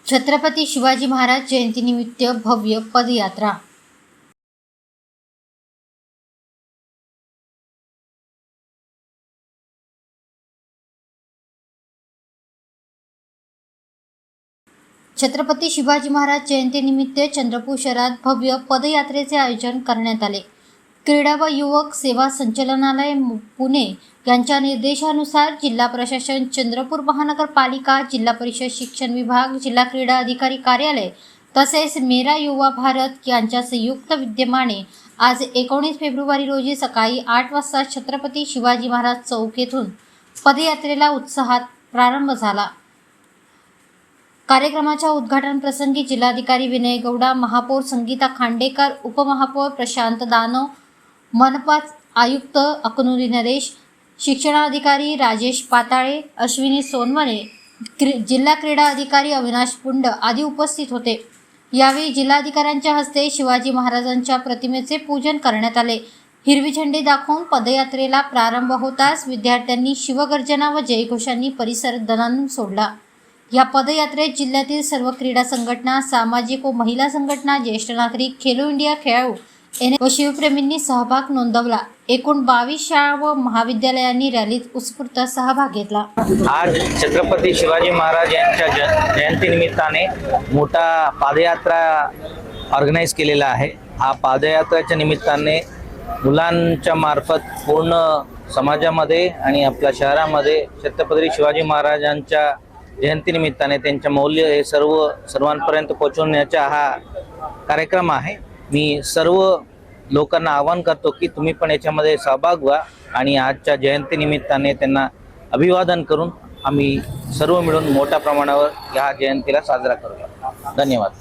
छत्रपती शिवाजी महाराज जयंतीनिमित्त भव्य पदयात्रा। छत्रपती शिवाजी महाराज जयंतीनिमित्त चंद्रपूर शहरात भव्य पदयात्रेचे आयोजन करण्यात आले। क्रीडा व युवक सेवा संचालनालय पुणे यांच्या निर्देशानुसार जिल्हा प्रशासन, चंद्रपूर महानगरपालिका, जिल्हा परिषद शिक्षण विभाग, जिल्हा क्रीडा अधिकारी कार्यालय तसेच मेरा युवा भारत यांच्या संयुक्त विद्यमाने आज 19 फेब्रुवारी रोजी सकाळी 8 वाजता छत्रपती शिवाजी महाराज चौक येथून पदयात्रेला उत्साहात प्रारंभ झाला। कार्यक्रमाच्या उद्घाटन प्रसंगी जिल्हाधिकारी विनय गौडा, महापौर संगीता खांडेकर, उपमहापौर प्रशांत दानव, मनपा आयुक्त अकनुरी नरेश, शिक्षणाधिकारी राजेश पाताळे, अश्विनी सोनवणे, जिल्हा क्रीडा अधिकारी अविनाश पुंड आदी उपस्थित होते। यावेळी जिल्हाधिकाऱ्यांच्या हस्ते शिवाजी महाराजांच्या प्रतिमेचे पूजन करण्यात आले। हिरवी झेंडे दाखवून पदयात्रेला प्रारंभ होताच विद्यार्थ्यांनी शिवगर्जना व जयघोषांनी परिसर दणाणून सोडला। या पदयात्रेत जिल्ह्यातील सर्व क्रीडा संघटना, सामाजिक व महिला संघटना, ज्येष्ठ नागरिक, खेलो इंडिया खेळाडू व शिवप्रेमींनी सहभाग नोंदवला। एकूण 22 शाळा व महाविद्यालयांनी रॅलीत उत्स्फूर्त सहभाग घेतला। आज छत्रपती शिवाजी महाराज यांच्या जयंतीनिमित्ताने मोठा पदयात्रा ऑर्गनाइज केलेला आहे। हा पदयात्रेच्या निमित्ताने मुलांच्या मार्फत पूर्ण समाजामध्ये आणि आपल्या शहरामध्ये छत्रपती शिवाजी महाराजांच्या जयंतीनिमित्ताने त्यांचे मौल्य हे सर्वांपर्यंत पोहोचवण्याचा हा कार्यक्रम आहे। मी सर्व लोकांना आवाहन करतो की तुम्ही पण याच्यामध्ये सहभाग व्हा आणि आजच्या जयंतीनिमित्ताने त्यांना अभिवादन करून आम्ही सर्व मिळून मोठ्या प्रमाणावर या जयंतीला साजरा करूया। धन्यवाद।